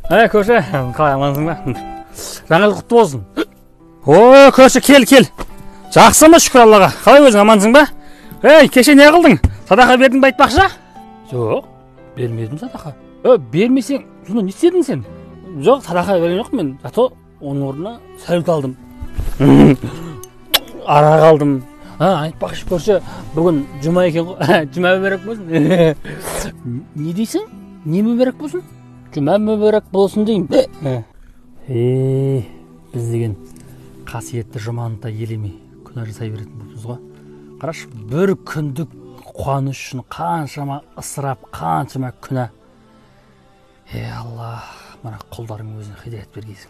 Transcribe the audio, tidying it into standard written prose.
Көрші, қалай амансың ба? Жаңа жыл құтты болсын. О, көрші, кел. Жақсымы, шүкір Аллаға. Қалай өзің, амансың ба? Кеше не қылдың? Садақа бердің ба айтпақшы? Жоқ, бермедім садақа. Бермесең, сонда не істедің сен? Жоқ, садақа берген жоқ мен. Зато оның орнына сәлют алдым. Арақ алдым. Айтпақшы көрші, бүгін жұма екен ғой. Жұма мүбәрәк болсын. Не дейсің? Не мүбәрәк болсын? Жұма мүбәрәк болсын деймін. Біз деген қасиетті жұманы да елемей күнә жасай беретін болмыз ғой. Қарашы, бір күндік қуаныш үшін қаншама ысырап, қаншама күнә. Алла, мына құлдарың өзіне хидаят бергейсің.